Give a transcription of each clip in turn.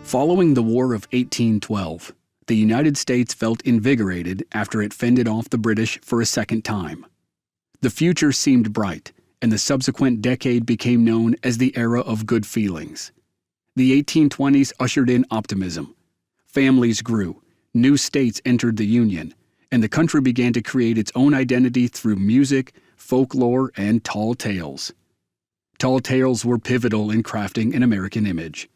Following the War of 1812, the United States felt invigorated after it fended off the British for a second time. The future seemed bright, and the subsequent decade became known as the Era of Good Feelings. The 1820s ushered in optimism. Families grew, new states entered the Union, and the country began to create its own identity through music, folklore, and tall tales. Tall tales were pivotal in crafting an American image.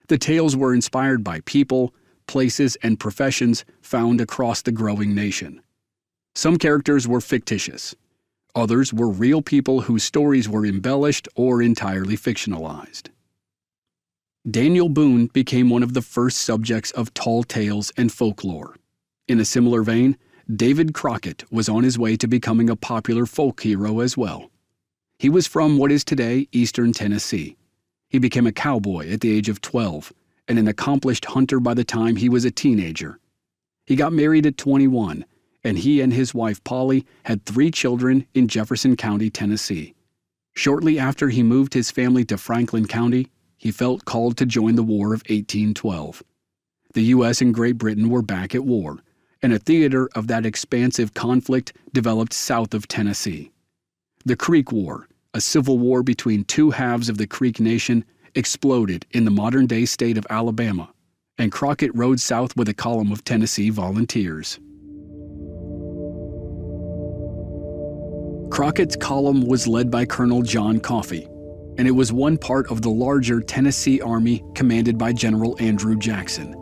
The tales were inspired by people, places, and professions found across the growing nation. Some characters were fictitious. Others were real people whose stories were embellished or entirely fictionalized. Daniel Boone became one of the first subjects of tall tales and folklore. In a similar vein, David Crockett was on his way to becoming a popular folk hero as well. He was from what is today eastern Tennessee. He became a cowboy at the age of 12 and an accomplished hunter by the time he was a teenager. He got married at 21, and he and his wife Polly had 3 children in Jefferson County, Tennessee. Shortly after he moved his family to Franklin County, he felt called to join the War of 1812. The U.S. and Great Britain were back at war, and a theater of that expansive conflict developed south of Tennessee. The Creek War, a civil war between 2 halves of the Creek Nation, exploded in the modern-day state of Alabama, and Crockett rode south with a column of Tennessee volunteers. Crockett's column was led by Colonel John Coffee, and it was one part of the larger Tennessee Army commanded by General Andrew Jackson.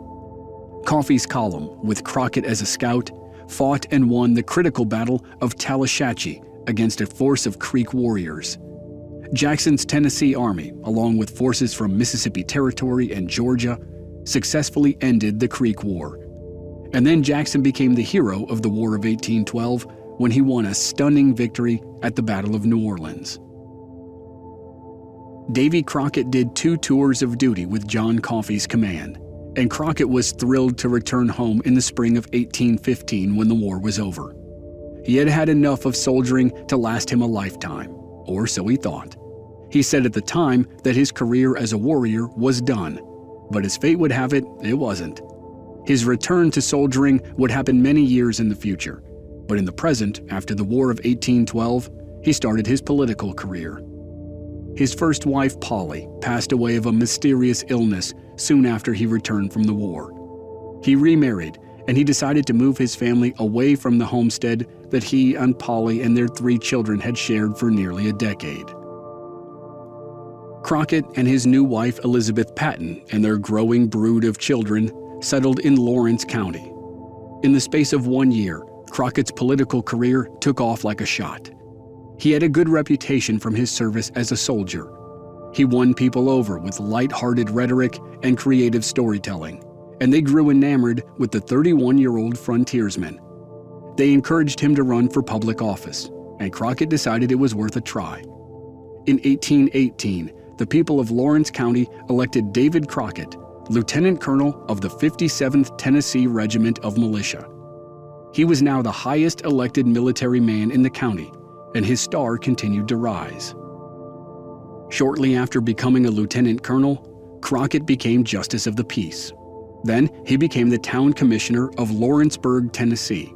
Coffee's column, with Crockett as a scout, fought and won the critical battle of Tallushatchee against a force of Creek warriors. Jackson's Tennessee Army, along with forces from Mississippi Territory and Georgia, successfully ended the Creek War. And then Jackson became the hero of the War of 1812 when he won a stunning victory at the Battle of New Orleans. Davy Crockett did 2 tours of duty with John Coffee's command, and Crockett was thrilled to return home in the spring of 1815 when the war was over. He had had enough of soldiering to last him a lifetime, or so he thought. He said at the time that his career as a warrior was done, but as fate would have it, it wasn't. His return to soldiering would happen many years in the future, but in the present, after the War of 1812, he started his political career. His first wife, Polly, passed away of a mysterious illness soon after he returned from the war. He remarried, and he decided to move his family away from the homestead that he and Polly and their 3 children had shared for nearly a decade. Crockett and his new wife Elizabeth Patton and their growing brood of children settled in Lawrence County. In the space of 1 year, Crockett's political career took off like a shot. He had a good reputation from his service as a soldier. He won people over with light-hearted rhetoric and creative storytelling, and they grew enamored with the 31-year-old frontiersman. They encouraged him to run for public office, and Crockett decided it was worth a try. In 1818, the people of Lawrence County elected David Crockett, Lieutenant Colonel of the 57th Tennessee Regiment of Militia. He was now the highest elected military man in the county, and his star continued to rise. Shortly after becoming a lieutenant colonel, Crockett became Justice of the Peace. Then he became the town commissioner of Lawrenceburg, Tennessee.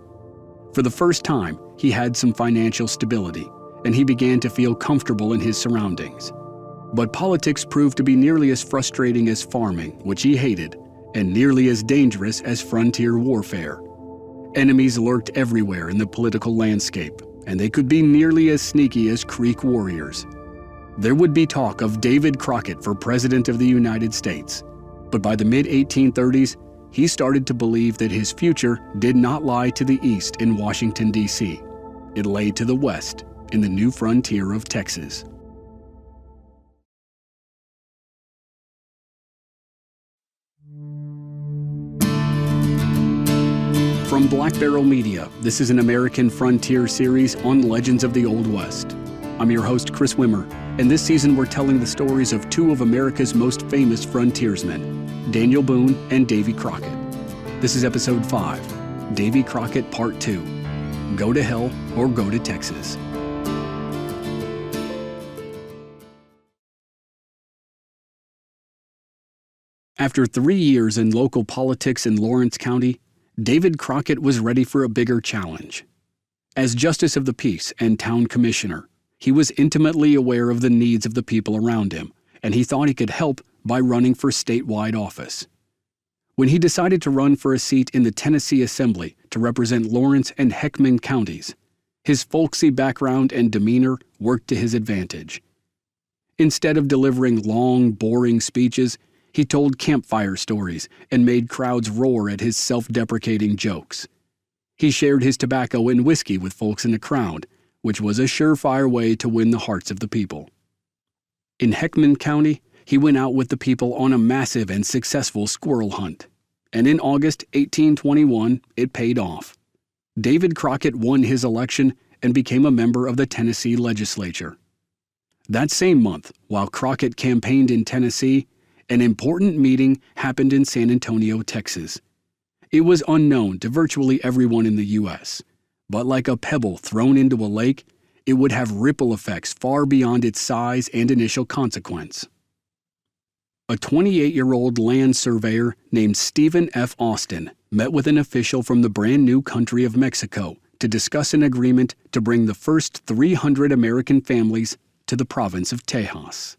For the first time, he had some financial stability, and he began to feel comfortable in his surroundings. But politics proved to be nearly as frustrating as farming, which he hated, and nearly as dangerous as frontier warfare. Enemies lurked everywhere in the political landscape, and they could be nearly as sneaky as Creek warriors. There would be talk of David Crockett for President of the United States, but by the mid-1830s, he started to believe that his future did not lie to the east in Washington, D.C. It lay to the west, in the new frontier of Texas. From Black Barrel Media, this is an American Frontier series on legends of the Old West. I'm your host, Chris Wimmer, and this season we're telling the stories of 2 of America's most famous frontiersmen, Daniel Boone and Davy Crockett. This is Episode 5, Davy Crockett Part 2, Go to Hell or Go to Texas. After 3 years in local politics in Lawrence County, David Crockett was ready for a bigger challenge. As Justice of the Peace and Town Commissioner, he was intimately aware of the needs of the people around him, and he thought he could help by running for statewide office. When he decided to run for a seat in the Tennessee Assembly to represent Lawrence and Heckman counties, his folksy background and demeanor worked to his advantage. Instead of delivering long, boring speeches, he told campfire stories and made crowds roar at his self-deprecating jokes. He shared his tobacco and whiskey with folks in the crowd, which was a surefire way to win the hearts of the people. In Heckman County, he went out with the people on a massive and successful squirrel hunt. And in August 1821, it paid off. David Crockett won his election and became a member of the Tennessee legislature. That same month, while Crockett campaigned in Tennessee, an important meeting happened in San Antonio, Texas. It was unknown to virtually everyone in the U.S., but like a pebble thrown into a lake, it would have ripple effects far beyond its size and initial consequence. A 28-year-old land surveyor named Stephen F. Austin met with an official from the brand new country of Mexico to discuss an agreement to bring the first 300 American families to the province of Tejas.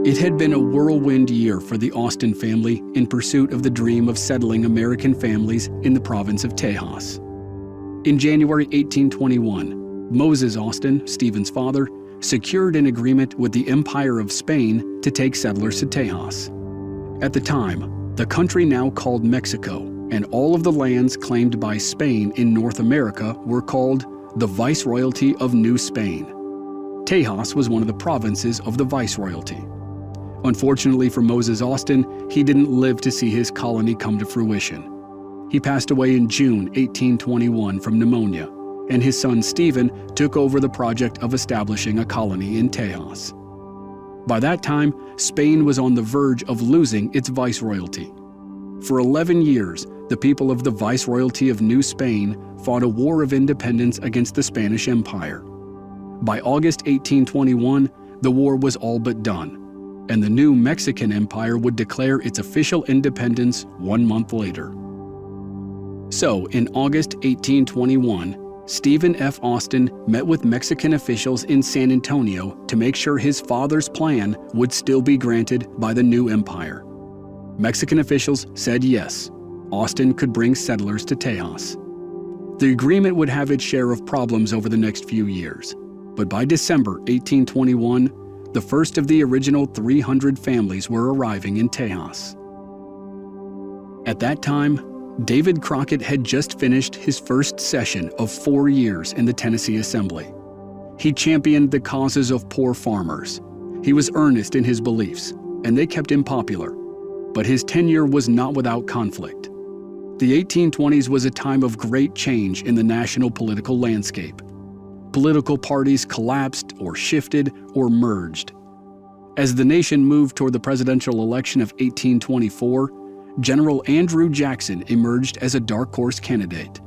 It had been a whirlwind year for the Austin family in pursuit of the dream of settling American families in the province of Tejas. In January 1821, Moses Austin, Stephen's father, secured an agreement with the Empire of Spain to take settlers to Tejas. At the time, the country now called Mexico, and all of the lands claimed by Spain in North America were called the Viceroyalty of New Spain. Tejas was one of the provinces of the Viceroyalty. Unfortunately for Moses Austin, he didn't live to see his colony come to fruition. He passed away in June 1821 from pneumonia, and his son Stephen took over the project of establishing a colony in Tejas. By that time, Spain was on the verge of losing its viceroyalty. For 11 years, the people of the Viceroyalty of New Spain fought a war of independence against the Spanish Empire. By August 1821, the war was all but done, and the new Mexican Empire would declare its official independence 1 month later. So, in August 1821, Stephen F. Austin met with Mexican officials in San Antonio to make sure his father's plan would still be granted by the new empire. Mexican officials said yes, Austin could bring settlers to Tejas. The agreement would have its share of problems over the next few years, but by December 1821, the first of the original 300 families were arriving in Tejas. At that time, David Crockett had just finished his first session of 4 years in the Tennessee Assembly. He championed the causes of poor farmers. He was earnest in his beliefs, and they kept him popular. But his tenure was not without conflict. The 1820s was a time of great change in the national political landscape. Political parties collapsed or shifted or merged. As the nation moved toward the presidential election of 1824, General Andrew Jackson emerged as a dark horse candidate.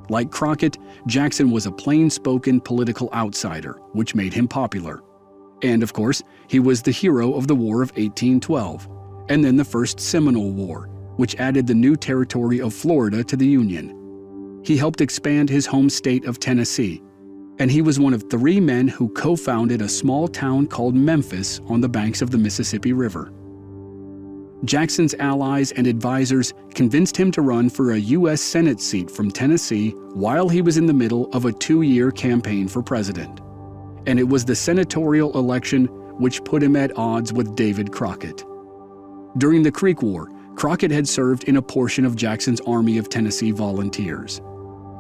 Like Crockett, Jackson was a plain-spoken political outsider, which made him popular. And of course, he was the hero of the War of 1812, and then the First Seminole War, which added the new territory of Florida to the Union. He helped expand his home state of Tennessee, and he was one of 3 men who co-founded a small town called Memphis on the banks of the Mississippi River. Jackson's allies and advisors convinced him to run for a U.S. Senate seat from Tennessee while he was in the middle of a 2-year campaign for president. And it was the senatorial election which put him at odds with David Crockett. During the Creek War, Crockett had served in a portion of Jackson's Army of Tennessee Volunteers.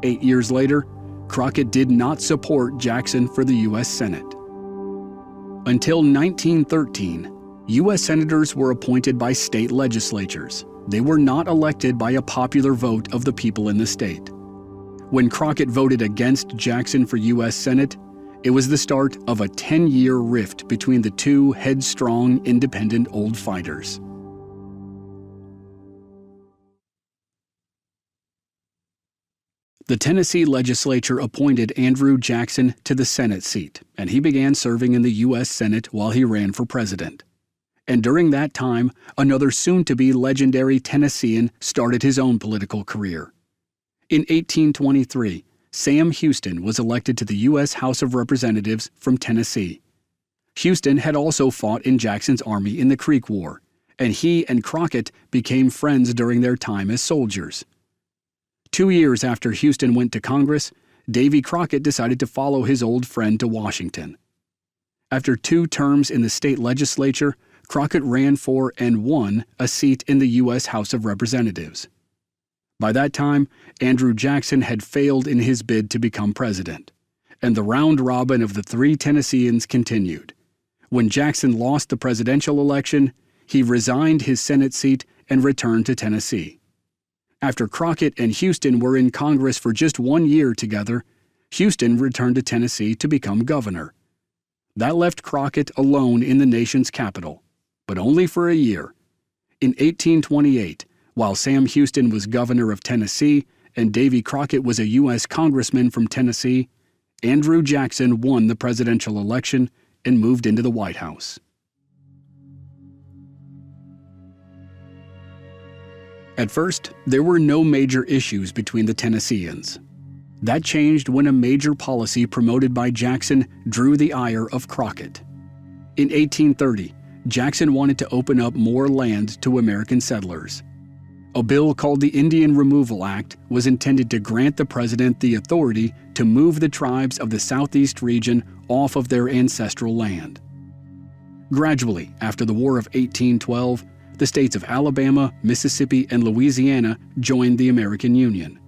8 years later, Crockett did not support Jackson for the U.S. Senate. Until 1913, U.S. senators were appointed by state legislatures. They were not elected by a popular vote of the people in the state. When Crockett voted against Jackson for U.S. Senate, it was the start of a 10-year rift between the two headstrong, independent old fighters. The Tennessee legislature appointed Andrew Jackson to the Senate seat, and he began serving in the U.S. Senate while he ran for president. And during that time, another soon-to-be legendary Tennessean started his own political career. In 1823, Sam Houston was elected to the U.S. House of Representatives from Tennessee. Houston had also fought in Jackson's army in the Creek War, and he and Crockett became friends during their time as soldiers. 2 years after Houston went to Congress, Davy Crockett decided to follow his old friend to Washington. After 2 terms in the state legislature, Crockett ran for and won a seat in the U.S. House of Representatives. By that time, Andrew Jackson had failed in his bid to become president, and the round robin of the 3 Tennesseans continued. When Jackson lost the presidential election, he resigned his Senate seat and returned to Tennessee. After Crockett and Houston were in Congress for just 1 year together, Houston returned to Tennessee to become governor. That left Crockett alone in the nation's capital, but only for a year. In 1828, while Sam Houston was governor of Tennessee and Davy Crockett was a U.S. congressman from Tennessee, Andrew Jackson won the presidential election and moved into the White House. At first, there were no major issues between the Tennesseans. That changed when a major policy promoted by Jackson drew the ire of Crockett. In 1830, Jackson wanted to open up more land to American settlers. A bill called the Indian Removal Act was intended to grant the president the authority to move the tribes of the southeast region off of their ancestral land. Gradually, after the War of 1812, the states of Alabama, Mississippi, and Louisiana joined the American Union.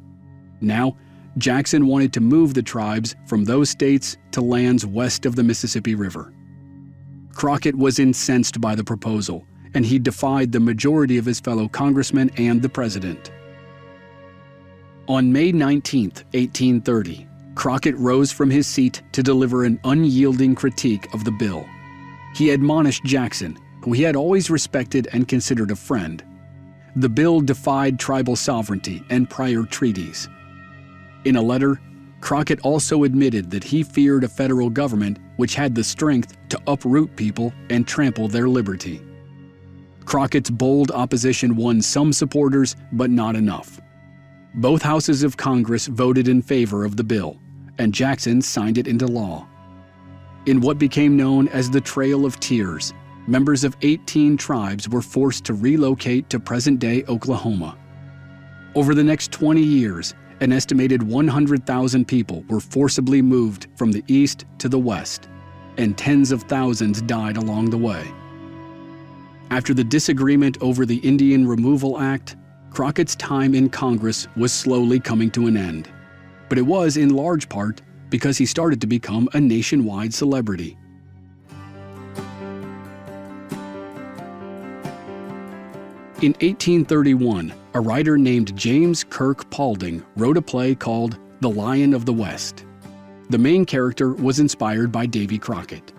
Now, Jackson wanted to move the tribes from those states to lands west of the Mississippi River. Crockett was incensed by the proposal, and he defied the majority of his fellow congressmen and the president. On May 19, 1830, Crockett rose from his seat to deliver an unyielding critique of the bill. He admonished Jackson, who he had always respected and considered a friend. The bill defied tribal sovereignty and prior treaties. In a letter, Crockett also admitted that he feared a federal government which had the strength to uproot people and trample their liberty. Crockett's bold opposition won some supporters, but not enough. Both houses of Congress voted in favor of the bill, and Jackson signed it into law. In what became known as the Trail of Tears, members of 18 tribes were forced to relocate to present-day Oklahoma. Over the next 20 years, an estimated 100,000 people were forcibly moved from the east to the west, and tens of thousands died along the way. After the disagreement over the Indian Removal Act, Crockett's time in Congress was slowly coming to an end. But it was in large part because he started to become a nationwide celebrity. In 1831, a writer named James Kirk Paulding wrote a play called The Lion of the West. The main character was inspired by Davy Crockett,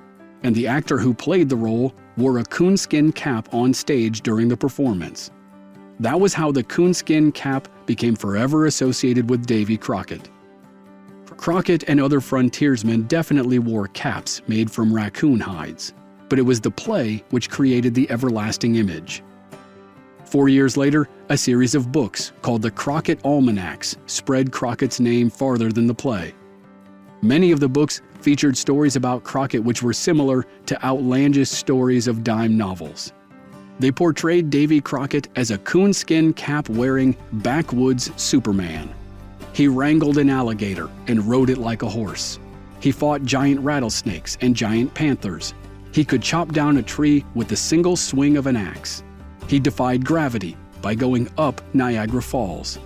and the actor who played the role wore a coonskin cap on stage during the performance. That was how the coonskin cap became forever associated with Davy Crockett. Crockett and other frontiersmen definitely wore caps made from raccoon hides, but it was the play which created the everlasting image. 4 years later, a series of books called the Crockett Almanacs spread Crockett's name farther than the play. Many of the books featured stories about Crockett which were similar to outlandish stories of dime novels. They portrayed Davy Crockett as a coonskin cap-wearing backwoods Superman. He wrangled an alligator and rode it like a horse. He fought giant rattlesnakes and giant panthers. He could chop down a tree with the single swing of an axe. He defied gravity by going up Niagara Falls.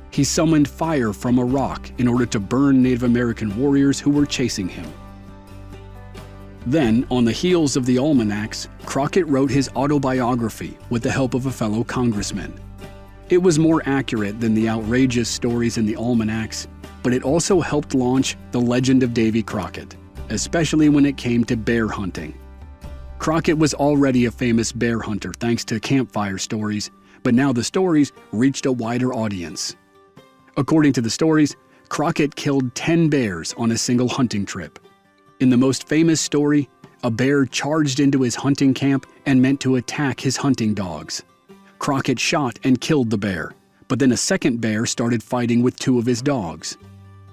He summoned fire from a rock in order to burn Native American warriors who were chasing him. Then, on the heels of the almanacs, Crockett wrote his autobiography with the help of a fellow congressman. It was more accurate than the outrageous stories in the almanacs, but it also helped launch the legend of Davy Crockett, especially when it came to bear hunting. Crockett was already a famous bear hunter thanks to campfire stories, but now the stories reached a wider audience. According to the stories, Crockett killed 10 bears on a single hunting trip. In the most famous story, a bear charged into his hunting camp and meant to attack his hunting dogs. Crockett shot and killed the bear, but then a second bear started fighting with 2 of his dogs.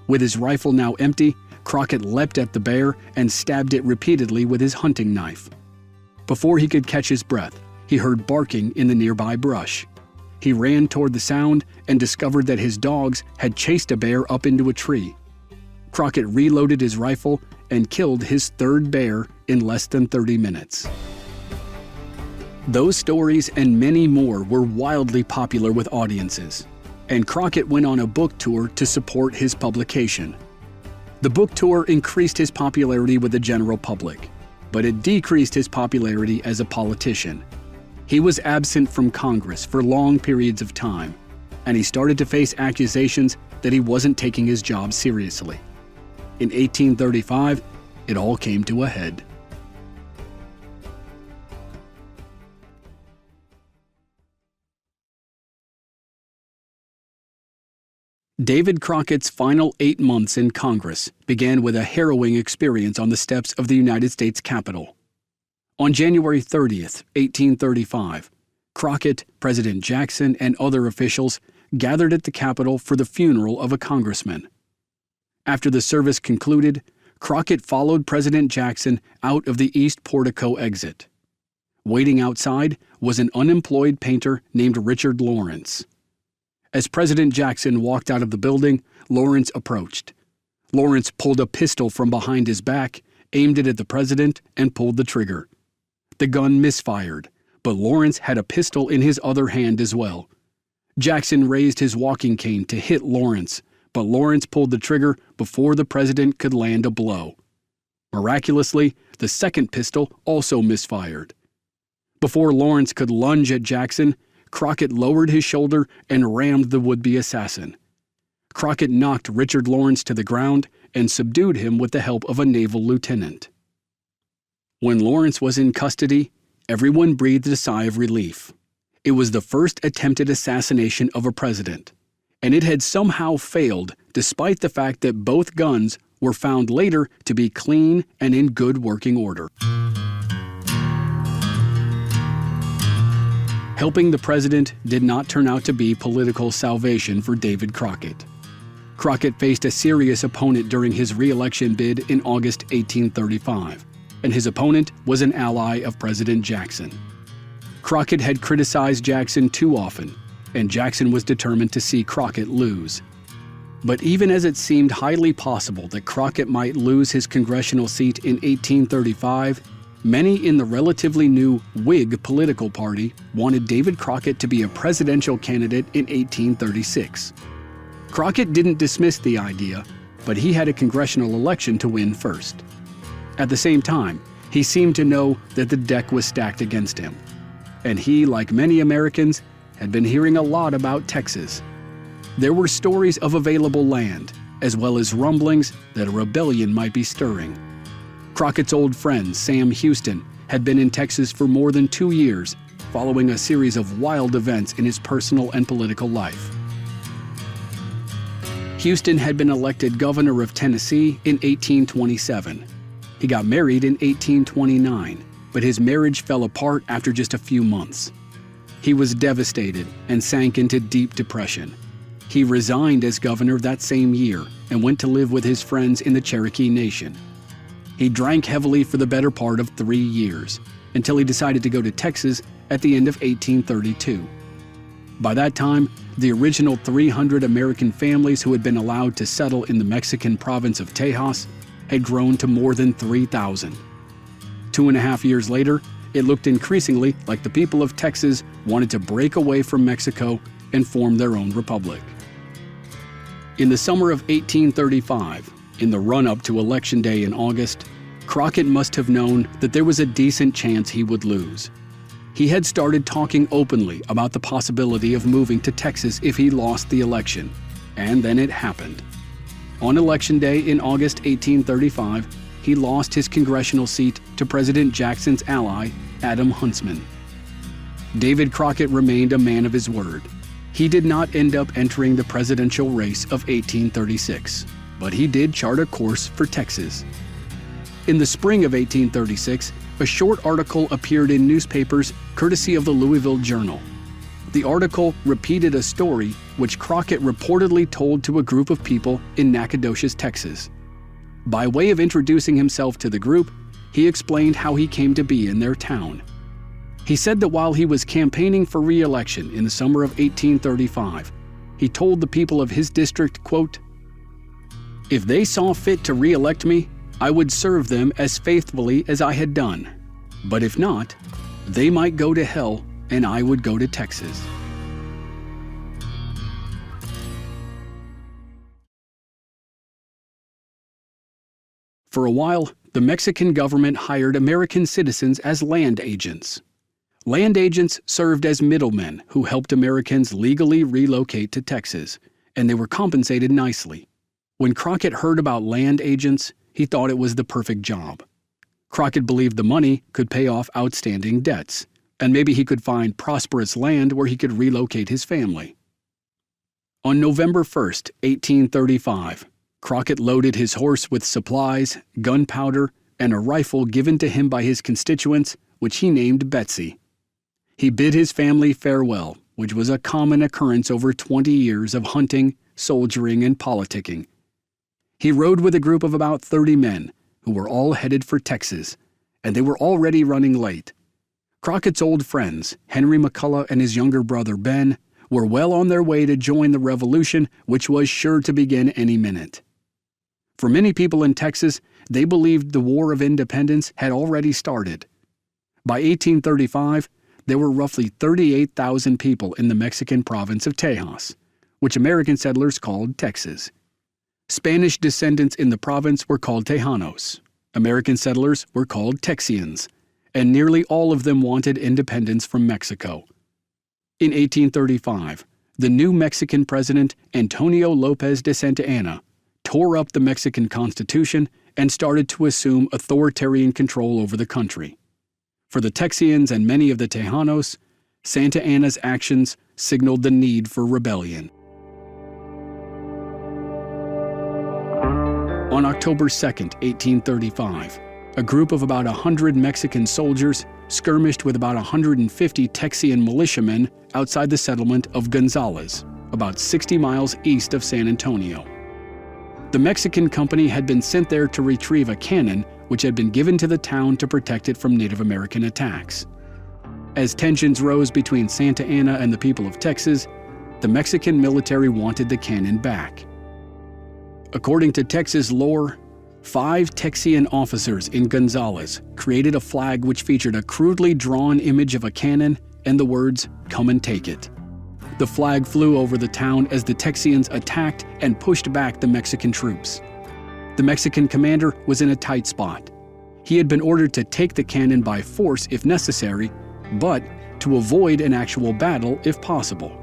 With his rifle now empty, Crockett leapt at the bear and stabbed it repeatedly with his hunting knife. Before he could catch his breath, he heard barking in the nearby brush. He ran toward the sound and discovered that his dogs had chased a bear up into a tree. Crockett reloaded his rifle and killed his 3rd bear in less than 30 minutes. Those stories and many more were wildly popular with audiences, and Crockett went on a book tour to support his publication. The book tour increased his popularity with the general public, but it decreased his popularity as a politician. He was absent from Congress for long periods of time, and he started to face accusations that he wasn't taking his job seriously. In 1835, it all came to a head. David Crockett's final 8 months in Congress began with a harrowing experience on the steps of the United States Capitol. On January 30th, 1835, Crockett, President Jackson, and other officials gathered at the Capitol for the funeral of a congressman. After the service concluded, Crockett followed President Jackson out of the East Portico exit. Waiting outside was an unemployed painter named Richard Lawrence. As President Jackson walked out of the building, Lawrence approached. Lawrence pulled a pistol from behind his back, aimed it at the president, and pulled the trigger. The gun misfired, but Lawrence had a pistol in his other hand as well. Jackson raised his walking cane to hit Lawrence, but Lawrence pulled the trigger before the president could land a blow. Miraculously, the second pistol also misfired. Before Lawrence could lunge at Jackson, Crockett lowered his shoulder and rammed the would-be assassin. Crockett knocked Richard Lawrence to the ground and subdued him with the help of a naval lieutenant. When Lawrence was in custody, everyone breathed a sigh of relief. It was the first attempted assassination of a president, and it had somehow failed despite the fact that both guns were found later to be clean and in good working order. Helping the president did not turn out to be political salvation for David Crockett. Crockett faced a serious opponent during his re-election bid in August 1835, and his opponent was an ally of President Jackson. Crockett had criticized Jackson too often, and Jackson was determined to see Crockett lose. But even as it seemed highly possible that Crockett might lose his congressional seat in 1835, many in the relatively new Whig political party wanted David Crockett to be a presidential candidate in 1836. Crockett didn't dismiss the idea, but he had a congressional election to win first. At the same time, he seemed to know that the deck was stacked against him. And he, like many Americans, had been hearing a lot about Texas. There were stories of available land, as well as rumblings that a rebellion might be stirring. Crockett's old friend, Sam Houston, had been in Texas for more than 2 years, following a series of wild events in his personal and political life. Houston had been elected governor of Tennessee in 1827. He got married in 1829, but his marriage fell apart after just a few months. He was devastated and sank into deep depression. He resigned as governor that same year and went to live with his friends in the Cherokee Nation. He drank heavily for the better part of 3 years, until he decided to go to Texas at the end of 1832. By that time, the original 300 American families who had been allowed to settle in the Mexican province of Tejas had grown to more than 3,000. 2.5 years later, it looked increasingly like the people of Texas wanted to break away from Mexico and form their own republic. In the summer of 1835, in the run-up to Election Day in August, Crockett must have known that there was a decent chance he would lose. He had started talking openly about the possibility of moving to Texas if he lost the election, and then it happened. On Election Day in August 1835, he lost his congressional seat to President Jackson's ally, Adam Huntsman. David Crockett remained a man of his word. He did not end up entering the presidential race of 1836, but he did chart a course for Texas. In the spring of 1836, a short article appeared in newspapers courtesy of the Louisville Journal. The article repeated a story which Crockett reportedly told to a group of people in Nacogdoches, Texas. By way of introducing himself to the group, he explained how he came to be in their town. He said that while he was campaigning for re-election in the summer of 1835, he told the people of his district, quote, "If they saw fit to re-elect me, I would serve them as faithfully as I had done. But if not, they might go to hell and I would go to Texas." For a while, the Mexican government hired American citizens as land agents. Land agents served as middlemen who helped Americans legally relocate to Texas, and they were compensated nicely. When Crockett heard about land agents, he thought it was the perfect job. Crockett believed the money could pay off outstanding debts, and maybe he could find prosperous land where he could relocate his family. On November 1st, 1835, Crockett loaded his horse with supplies, gunpowder, and a rifle given to him by his constituents, which he named Betsy. He bid his family farewell, which was a common occurrence over 20 years of hunting, soldiering, and politicking. He rode with a group of about 30 men, who were all headed for Texas, and they were already running late. Crockett's old friends, Henry McCullough and his younger brother Ben, were well on their way to join the revolution, which was sure to begin any minute. For many people in Texas, they believed the War of Independence had already started. By 1835, there were roughly 38,000 people in the Mexican province of Tejas, which American settlers called Texas. Spanish descendants in the province were called Tejanos. American settlers were called Texians, and nearly all of them wanted independence from Mexico. In 1835, the new Mexican president, Antonio Lopez de Santa Anna, tore up the Mexican Constitution and started to assume authoritarian control over the country. For the Texians and many of the Tejanos, Santa Anna's actions signaled the need for rebellion. On October 2, 1835, a group of about 100 Mexican soldiers skirmished with about 150 Texian militiamen outside the settlement of Gonzales, about 60 miles east of San Antonio. The Mexican company had been sent there to retrieve a cannon which had been given to the town to protect it from Native American attacks. As tensions rose between Santa Anna and the people of Texas, the Mexican military wanted the cannon back. According to Texas lore, 5 Texian officers in Gonzales created a flag which featured a crudely drawn image of a cannon and the words, "Come and take it." The flag flew over the town as the Texians attacked and pushed back the Mexican troops. The Mexican commander was in a tight spot. He had been ordered to take the cannon by force if necessary, but to avoid an actual battle if possible.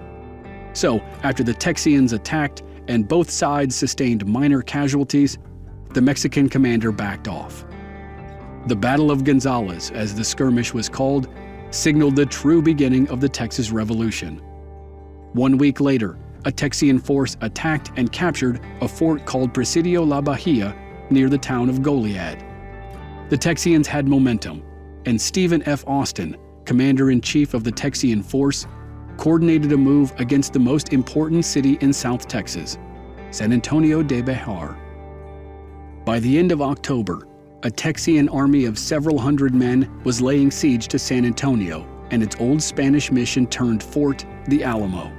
So, after the Texians attacked and both sides sustained minor casualties, the Mexican commander backed off. The Battle of Gonzales, as the skirmish was called, signaled the true beginning of the Texas Revolution. 1 week later, a Texian force attacked and captured a fort called Presidio La Bahia near the town of Goliad. The Texians had momentum, and Stephen F. Austin, commander-in-chief of the Texian force, coordinated a move against the most important city in South Texas, San Antonio de Bejar. By the end of October, a Texian army of several hundred men was laying siege to San Antonio and its old Spanish mission-turned fort, the Alamo.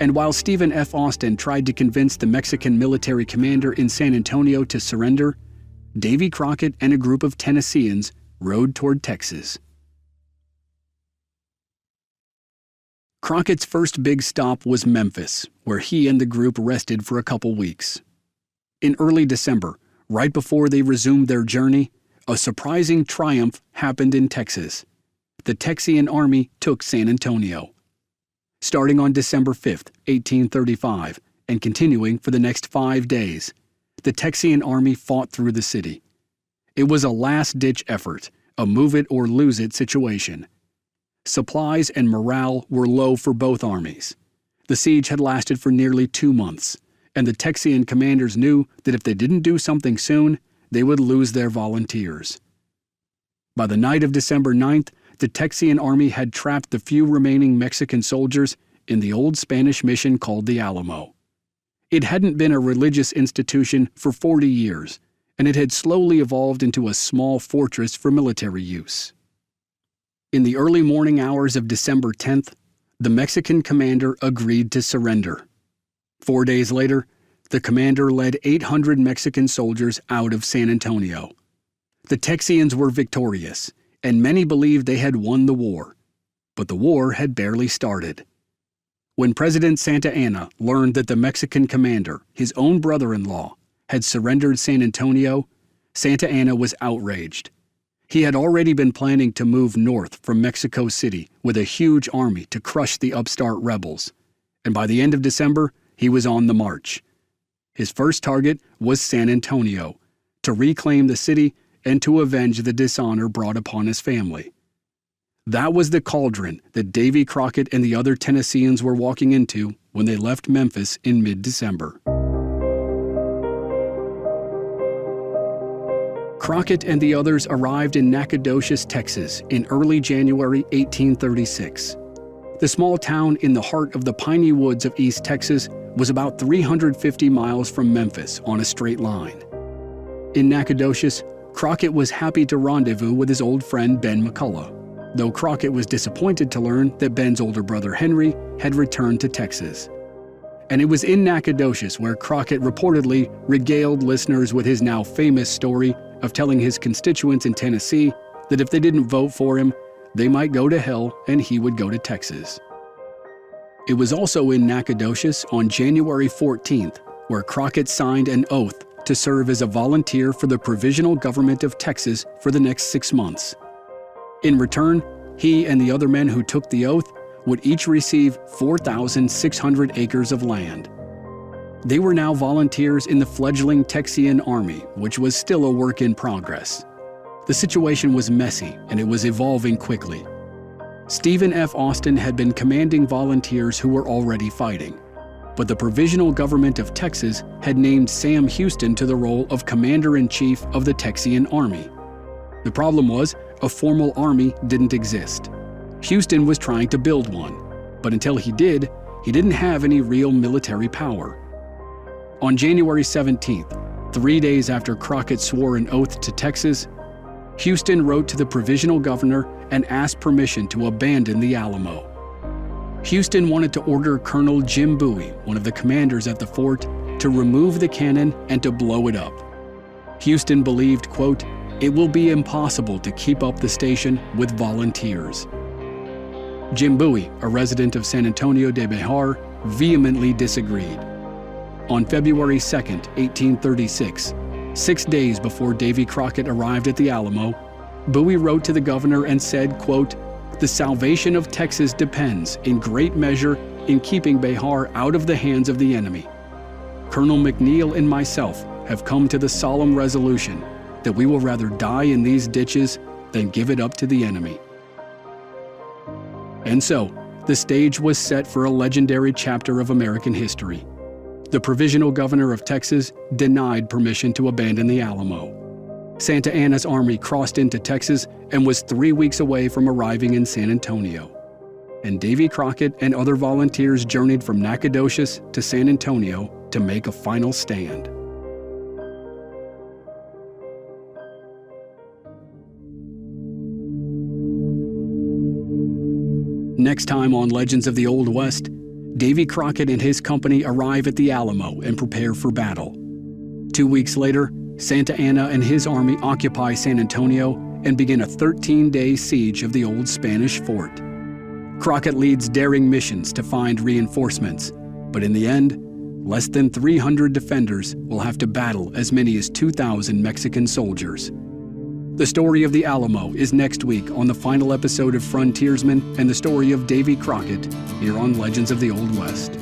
And while Stephen F. Austin tried to convince the Mexican military commander in San Antonio to surrender, Davy Crockett and a group of Tennesseans rode toward Texas. Crockett's first big stop was Memphis, where he and the group rested for a couple weeks. In early December, right before they resumed their journey, a surprising triumph happened in Texas. The Texian army took San Antonio. Starting on December 5, 1835, and continuing for the next 5 days, the Texian army fought through the city. It was a last-ditch effort, a move-it-or-lose-it situation. Supplies and morale were low for both armies. The siege had lasted for nearly 2 months, and the Texian commanders knew that if they didn't do something soon, they would lose their volunteers. By the night of December 9th, the Texian army had trapped the few remaining Mexican soldiers in the old Spanish mission called the Alamo. It hadn't been a religious institution for 40 years, and it had slowly evolved into a small fortress for military use. In the early morning hours of December 10th, the Mexican commander agreed to surrender. 4 days later, the commander led 800 Mexican soldiers out of San Antonio. The Texians were victorious, and many believed they had won the war. But the war had barely started. When President Santa Anna learned that the Mexican commander, his own brother-in-law, had surrendered San Antonio, Santa Anna was outraged. He had already been planning to move north from Mexico City with a huge army to crush the upstart rebels, and by the end of December, he was on the march. His first target was San Antonio, to reclaim the city and to avenge the dishonor brought upon his family. That was the cauldron that Davy Crockett and the other Tennesseans were walking into when they left Memphis in mid-December. Crockett and the others arrived in Nacogdoches, Texas, in early January 1836. The small town in the heart of the piney woods of East Texas was about 350 miles from Memphis on a straight line. In Nacogdoches, Crockett was happy to rendezvous with his old friend Ben McCullough, though Crockett was disappointed to learn that Ben's older brother Henry had returned to Texas. And it was in Nacogdoches where Crockett reportedly regaled listeners with his now famous story of telling his constituents in Tennessee that if they didn't vote for him, they might go to hell and he would go to Texas. It was also in Nacogdoches on January 14th where Crockett signed an oath to serve as a volunteer for the Provisional Government of Texas for the next 6 months. In return, he and the other men who took the oath would each receive 4,600 acres of land. They were now volunteers in the fledgling Texian army, which was still a work in progress. The situation was messy, and it was evolving quickly. Stephen F. Austin had been commanding volunteers who were already fighting, but the Provisional Government of Texas had named Sam Houston to the role of Commander-in-Chief of the Texian Army. The problem was, a formal army didn't exist. Houston was trying to build one, but until he didn't have any real military power. On January 17th, 3 days after Crockett swore an oath to Texas, Houston wrote to the provisional governor and asked permission to abandon the Alamo. Houston wanted to order Colonel Jim Bowie, one of the commanders at the fort, to remove the cannon and to blow it up. Houston believed, quote, "It will be impossible to keep up the station with volunteers." Jim Bowie, a resident of San Antonio de Bejar, vehemently disagreed. On February 2nd, 1836, 6 days before Davy Crockett arrived at the Alamo, Bowie wrote to the governor and said, quote, "The salvation of Texas depends, in great measure, in keeping Bejar out of the hands of the enemy. Colonel McNeil and myself have come to the solemn resolution that we will rather die in these ditches than give it up to the enemy." And so, the stage was set for a legendary chapter of American history. The provisional governor of Texas denied permission to abandon the Alamo. Santa Anna's army crossed into Texas and was 3 weeks away from arriving in San Antonio. And Davy Crockett and other volunteers journeyed from Nacogdoches to San Antonio to make a final stand. Next time on Legends of the Old West, Davy Crockett and his company arrive at the Alamo and prepare for battle. 2 weeks later, Santa Anna and his army occupy San Antonio and begin a 13-day siege of the old Spanish fort. Crockett leads daring missions to find reinforcements, but in the end, less than 300 defenders will have to battle as many as 2,000 Mexican soldiers. The story of the Alamo is next week on the final episode of Frontiersmen and the story of Davy Crockett here on Legends of the Old West.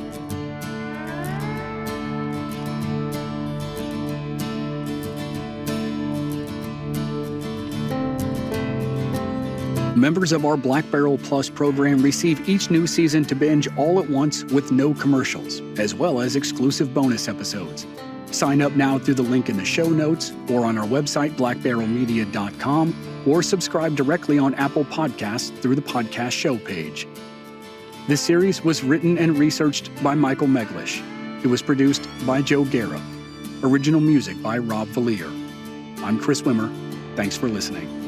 Members of our Black Barrel Plus program receive each new season to binge all at once with no commercials, as well as exclusive bonus episodes. Sign up now through the link in the show notes or on our website, blackbarrelmedia.com, or subscribe directly on Apple Podcasts through the podcast show page. This series was written and researched by Michael Meglish. It was produced by Joe Guerra. Original music by Rob Valier. I'm Chris Wimmer. Thanks for listening.